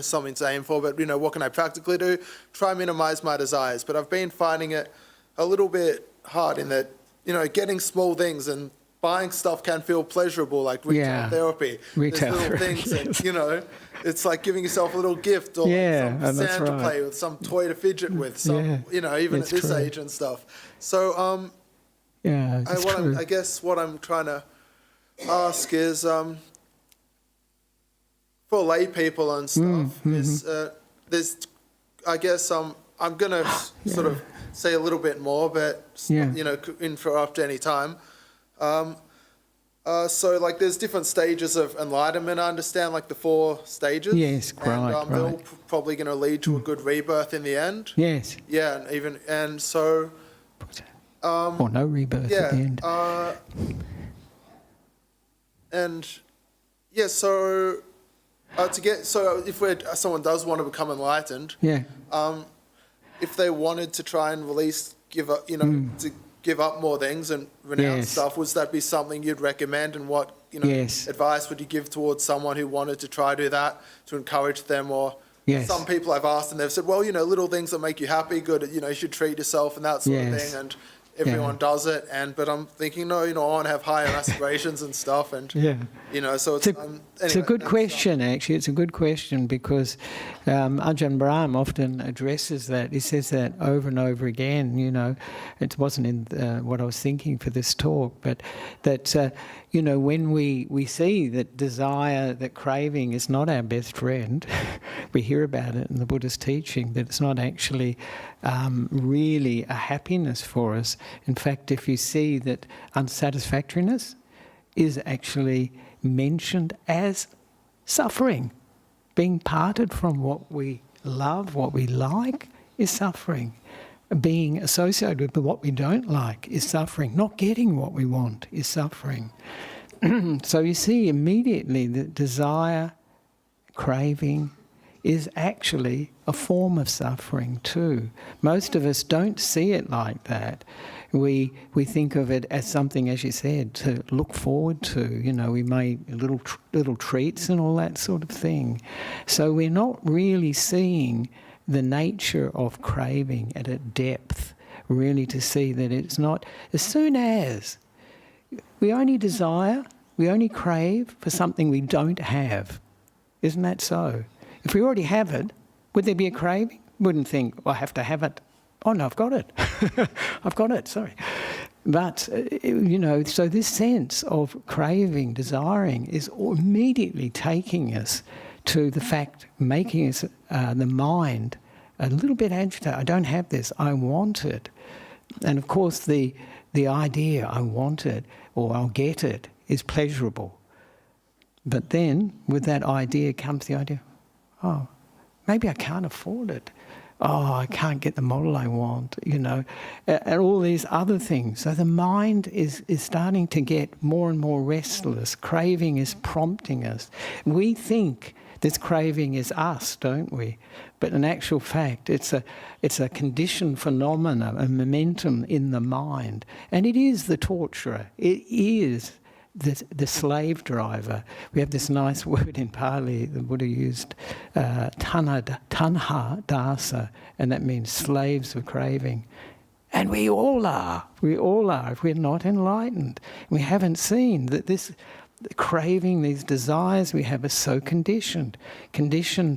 something to aim for. But, what can I practically do? Try minimize my desires. But I've been finding it a little bit hard in that, getting small things and buying stuff can feel pleasurable, like retail therapy. There's little things that, it's like giving yourself a little gift or some sand to play with, some toy to fidget with, even at this age and stuff. So, I guess what I'm trying to ask is, for lay people and stuff, is there's, I guess, I'm going to sort of say a little bit more, but, interrupt any time. So, there's different stages of enlightenment, I understand, like the 4 stages. Yes, right. And they're all probably going to lead to a good rebirth in the end. Yes. Yeah, and so... or no rebirth at the end. So if someone does want to become enlightened, if they wanted to try and give up, to give up more things and renounce stuff, would that be something you'd recommend? And what, advice would you give towards someone who wanted to try to do that, to encourage them? Or some people I've asked and they've said, well, little things that make you happy, good, you should treat yourself and that sort of thing. And everyone does it, but I'm thinking, no, I want to have higher aspirations and stuff, and so it's anyway, it's a good question. Actually, it's a good question because Ajahn Brahm often addresses that. He says that over and over again. It wasn't in what I was thinking for this talk, but that when we see that desire, that craving is not our best friend, we hear about it in the Buddhist teaching that it's not actually really a happiness for us. In fact, if you see that unsatisfactoriness is actually mentioned as suffering, being parted from what we love, what we like, is suffering. Being associated with what we don't like is suffering. Not getting what we want is suffering. So you see immediately that desire, craving, is actually a form of suffering too. Most of us don't see it like that. We think of it as something, as you said, to look forward to. We make little treats and all that sort of thing. So we're not really seeing the nature of craving at a depth, really, to see that it's not. As soon as we only desire, we only crave for something we don't have. Isn't that so? If we already have it, would there be a craving? Wouldn't think, I have to have it. Oh, no, I've got it. I've got it, sorry. But, so this sense of craving, desiring, is immediately taking us to the fact, making us, the mind, a little bit agitated. I don't have this, I want it. And of course, the idea, I want it, or I'll get it, is pleasurable. But then, with that idea comes the idea, oh, maybe I can't afford it. Oh, I can't get the model I want, and all these other things. So the mind is starting to get more and more restless. Craving is prompting us. We think this craving is us, don't we? But in actual fact, it's a conditioned phenomena, a momentum in the mind. And it is the torturer. It is the slave driver. We have this nice word in Pali, the Buddha used, tanha dasa, and that means slaves of craving. And we all are. We all are, if we're not enlightened. We haven't seen that this craving, these desires we have are so conditioned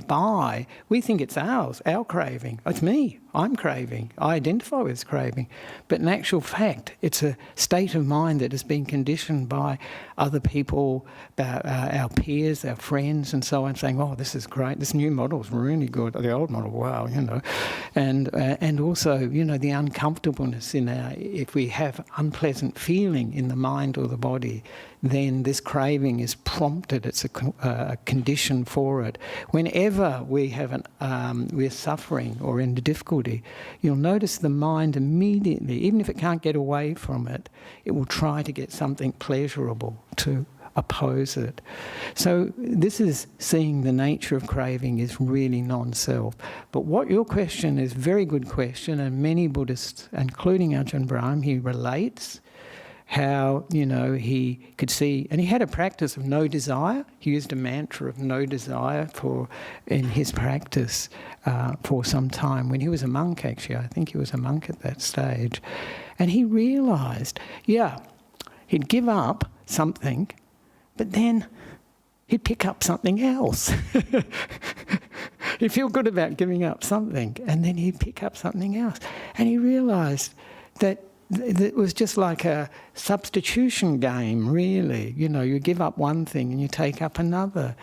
by, we think it's ours, our craving. It's me, I'm craving, I identify with craving. But in actual fact, it's a state of mind that has been conditioned by other people, our peers, our friends and so on, saying, oh, this is great, this new model is really good, the old model, wow, And also, the uncomfortableness in if we have unpleasant feeling in the mind or the body, then this craving is prompted. It's a condition for it. Whenever we have we're suffering or in difficulty, you'll notice the mind immediately, even if it can't get away from it, it will try to get something pleasurable to oppose it. So this is seeing the nature of craving is really non-self. But what your question is, very good question, and many Buddhists, including Ajahn Brahm, he relates how, he could see, and he had a practice of no desire. He used a mantra of no desire in his practice for some time. When he was a monk, actually, I think he was a monk at that stage. And he realised, he'd give up something, but then he'd pick up something else. He'd feel good about giving up something, and then he'd pick up something else. And he realised that it was just like a substitution game, really. You give up one thing and you take up another.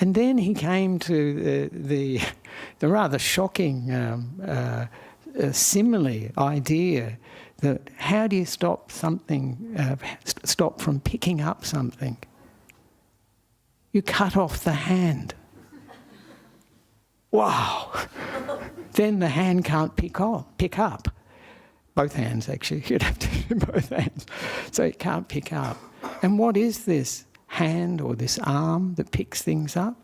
And then he came to the rather shocking simile idea that how do you stop from picking up something? You cut off the hand. Wow! Then the hand can't pick up. Both hands, actually. You'd have to do both hands. So it can't pick up. And what is this hand or this arm that picks things up?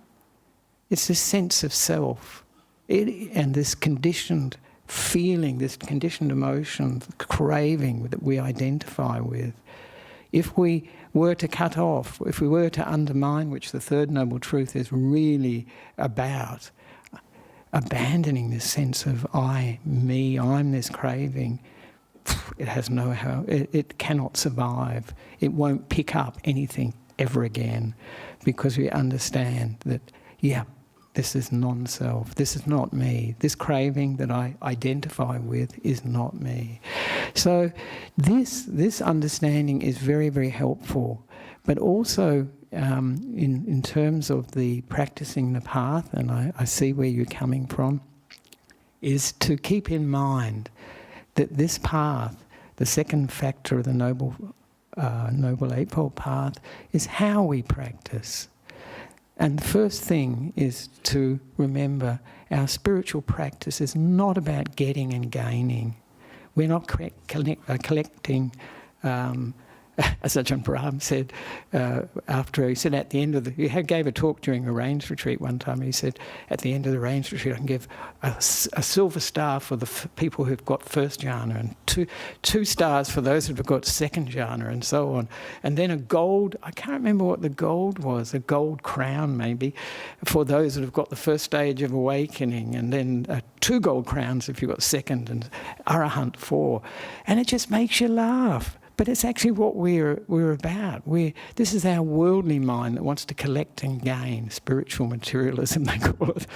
It's this sense of self and this conditioned feeling, this conditioned emotion, the craving that we identify with, if we were to cut off, if we were to undermine, which the third noble truth is really about, abandoning this sense of I, me, I'm this craving, it has no how, it cannot survive. It won't pick up anything ever again, because we understand that, yeah, this is non-self, this is not me, this craving that I identify with is not me. So this understanding is very, very helpful, but also in terms of the practicing the path, and I see where you're coming from, is to keep in mind that this path, the second factor of the Noble Eightfold Path, is how we practice. And the first thing is to remember our spiritual practice is not about getting and gaining. We're not collecting, as Ajahn Brahm said, after he said at the end of he gave a talk during a rains retreat one time. He said, at the end of the rains retreat, I can give a silver star for the people who've got first jhana, and two stars for those who've got second jhana, and so on. And then a gold, I can't remember what the gold was, a gold crown maybe, for those that have got the first stage of awakening, and then 2 gold crowns if you've got second, and Arahant 4. And it just makes you laugh. But it's actually what we're about. This is our worldly mind that wants to collect and gain, spiritual materialism they call it,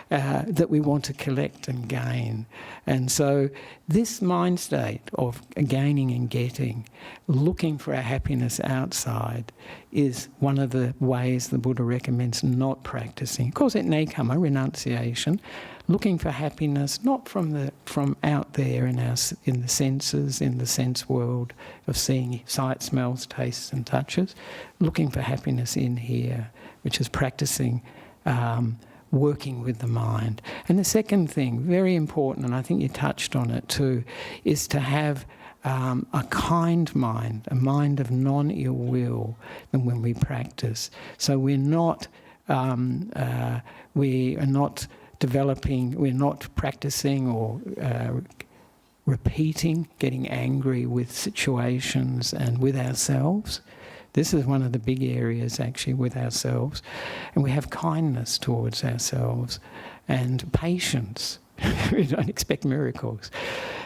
that we want to collect and gain. And so this mind state of gaining and getting, looking for our happiness outside, is one of the ways the Buddha recommends not practicing. Of course, it may come a renunciation, looking for happiness not from out there in the senses, in the sense world of seeing sight, smells, tastes and touches, looking for happiness in here, which is practicing working with the mind. And the second thing, very important, and I think you touched on it too, is to have a kind mind, a mind of non-ill will than when we practice. So we're not practicing or repeating, getting angry with situations and with ourselves. This is one of the big areas actually with ourselves. And we have kindness towards ourselves and patience. We don't expect miracles.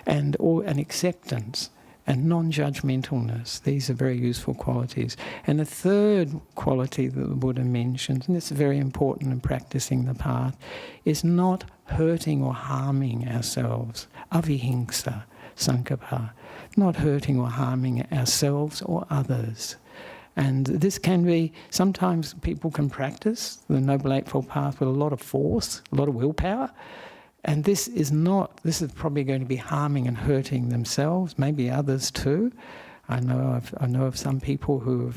And acceptance and non-judgmentalness. These are very useful qualities. And the third quality that the Buddha mentions, and this is very important in practicing the path, is not hurting or harming ourselves. Avihingsa, sankappa. Not hurting or harming ourselves or others. And this can be, sometimes people can practice the Noble Eightfold Path with a lot of force, a lot of willpower. And this is probably going to be harming and hurting themselves, maybe others too. I know of some people who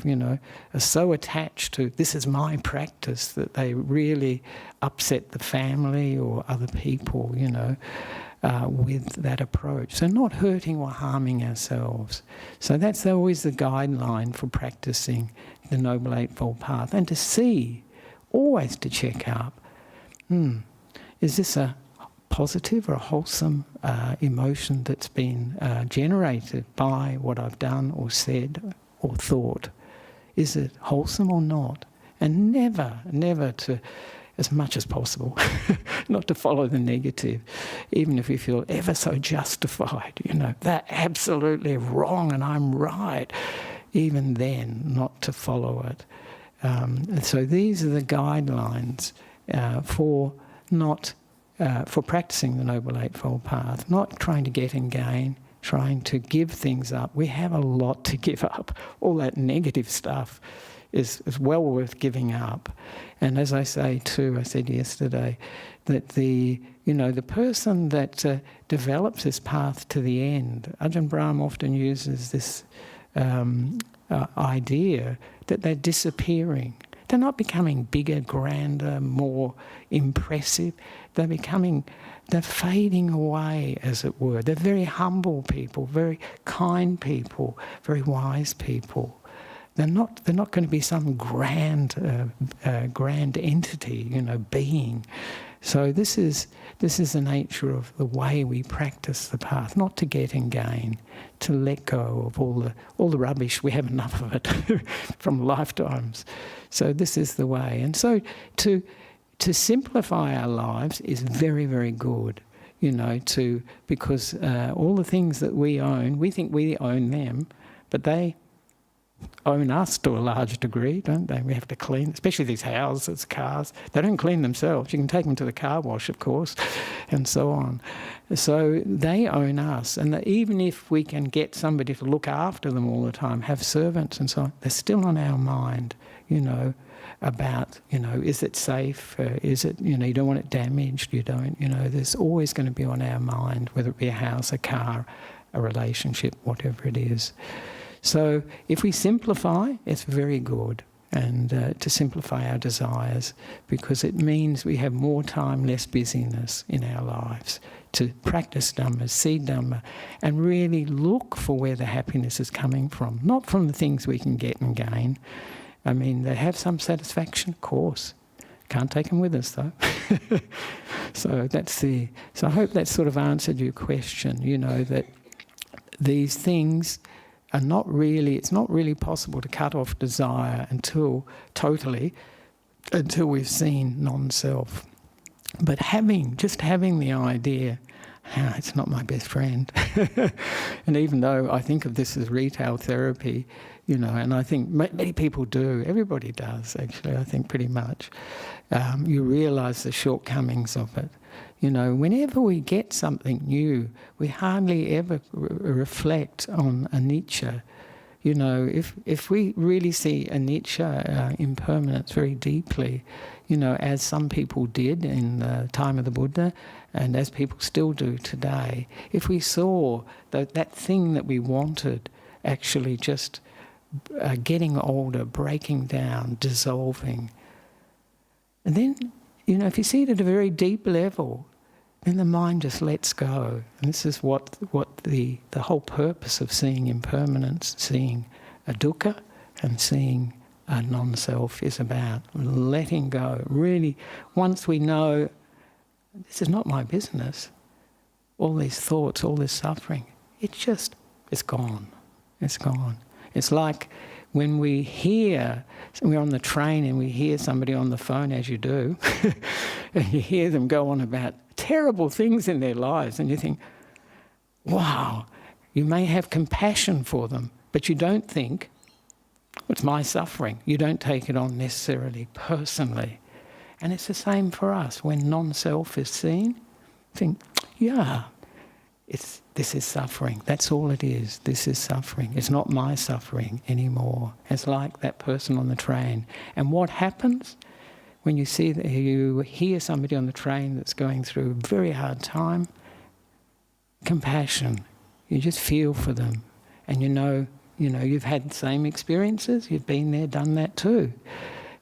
are so attached to this is my practice that they really upset the family or other people, with that approach. So not hurting or harming ourselves. So that's always the guideline for practicing the Noble Eightfold Path. And to see, always to check up, is this a positive or a wholesome emotion that's been generated by what I've done or said or thought? Is it wholesome or not? And never to, as much as possible, not to follow the negative, even if we feel ever so justified, they're absolutely wrong and I'm right, even then not to follow it. And so these are the guidelines for practicing the Noble Eightfold Path, not trying to get and gain, trying to give things up. We have a lot to give up. All that negative stuff is well worth giving up. And as I say too, I said yesterday, that the person that develops this path to the end, Ajahn Brahm often uses this idea that they're disappearing. They're not becoming bigger, grander, more impressive. They're fading away, as it were. They're very humble people, very kind people, very wise people. They're not going to be some grand entity, being. So this is the nature of the way we practice the path, not to get and gain, to let go of all the rubbish. We have enough of it from lifetimes. So this is the way. And so to simplify our lives is very, very good, because all the things that we own, we think we own them, but they own us to a large degree, don't they? We have to clean, especially these houses, cars. They don't clean themselves. You can take them to the car wash, of course, and so on. So they own us. And even if we can get somebody to look after them all the time, have servants and so on, they're still on our mind, about, is it safe? Is it, you don't want it damaged? You don't, there's always going to be on our mind, whether it be a house, a car, a relationship, whatever it is. So if we simplify, it's very good, and to simplify our desires, because it means we have more time, less busyness in our lives to practice Dhamma, see Dhamma, and really look for where the happiness is coming from, not from the things we can get and gain. I mean, they have some satisfaction, of course. Can't take them with us, though. So I hope that sort of answered your question, that these things are it's not really possible to cut off desire until we've seen non-self. But just having the idea, it's not my best friend. And even though I think of this as retail therapy, and I think many people do, everybody does actually, I think pretty much, you realise the shortcomings of it. Whenever we get something new, we hardly ever reflect on anicca. If we really see anicca, impermanence, very deeply, as some people did in the time of the Buddha, and as people still do today, if we saw that thing that we wanted actually just getting older, breaking down, dissolving, and then, if you see it at a very deep level, then the mind just lets go. And this is what the whole purpose of seeing impermanence, seeing a dukkha and seeing a non-self is about. Letting go. Really, once we know this is not my business, all these thoughts, all this suffering, it's gone. It's gone. It's like when we're on the train and we hear somebody on the phone, as you do, and you hear them go on about terrible things in their lives, and you think, wow, you may have compassion for them, but you don't think, it's my suffering. You don't take it on necessarily personally. And it's the same for us. When non-self is seen, think, yeah, this is suffering. That's all it is. This is suffering. It's not my suffering anymore. It's like that person on the train. And what happens when you hear somebody on the train that's going through a very hard time? Compassion. You just feel for them, and you've had the same experiences. You've been there, done that too,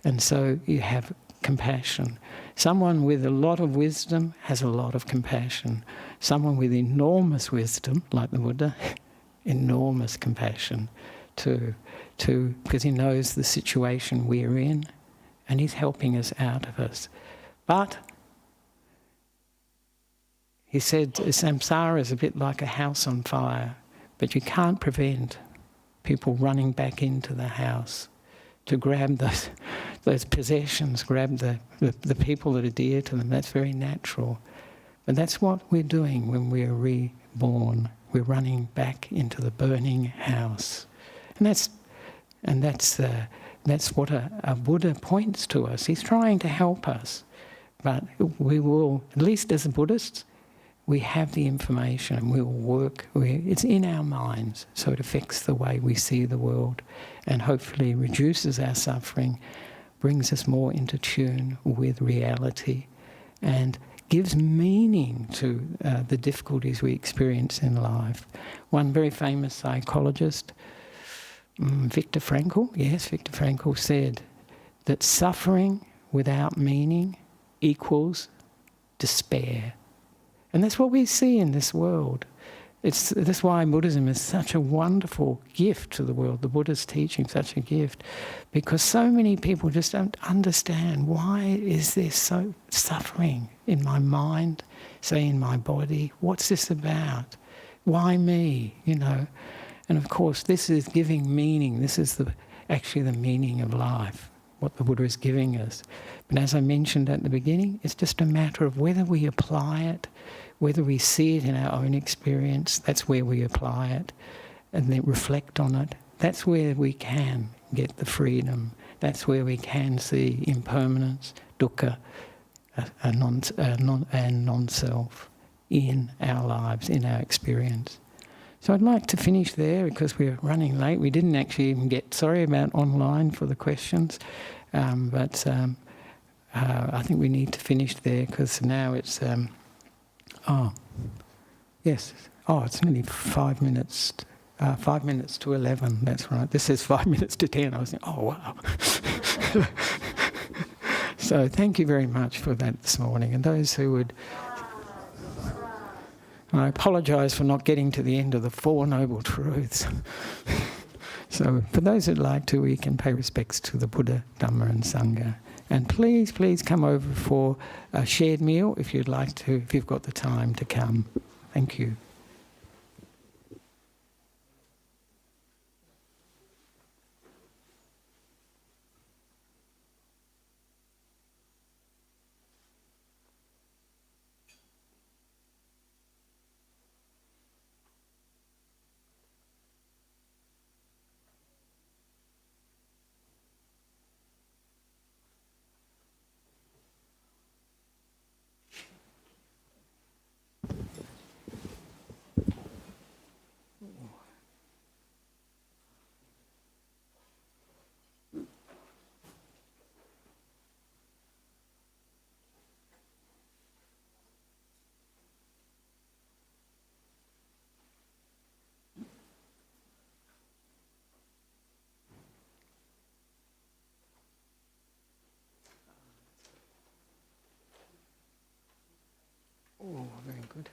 and so you have compassion. Someone with a lot of wisdom has a lot of compassion. Someone with enormous wisdom, like the Buddha, enormous compassion too, because he knows the situation we're in and he's helping us out of us. But he said samsara is a bit like a house on fire, but you can't prevent people running back into the house to grab those possessions, grab the people that are dear to them. That's very natural. But that's what we're doing when we're reborn. We're running back into the burning house. And that's what a Buddha points to us. He's trying to help us. But we will, at least as Buddhists, we have the information and we'll work. It's in our minds, so it affects the way we see the world and hopefully reduces our suffering, brings us more into tune with reality, and gives meaning to the difficulties we experience in life. One very famous psychologist, Viktor Frankl said that suffering without meaning equals despair. And that's what we see in this world. That's why Buddhism is such a wonderful gift to the world, the Buddha's teaching, such a gift, because so many people just don't understand why is there so suffering in my mind, say in my body, what's this about? Why me, And of course this is giving meaning, this is actually the meaning of life, what the Buddha is giving us. But as I mentioned at the beginning, it's just a matter of whether we apply it, whether we see it in our own experience, that's where we apply it, and then reflect on it. That's where we can get the freedom. That's where we can see impermanence, dukkha, and non-self in our lives, in our experience. So I'd like to finish there because we're running late. We didn't actually even sorry about online for the questions, but I think we need to finish there because now it's... it's nearly 5 minutes. 5 minutes to 11. That's right. This is 5 minutes to 10. I was thinking, oh wow. So thank you very much for that this morning. And those who would, I apologise for not getting to the end of the Four Noble Truths. So for those who'd like to, we can pay respects to the Buddha, Dhamma, and Sangha. And please come over for a shared meal if you'd like to, if you've got the time to come. Thank you. Oh, very good.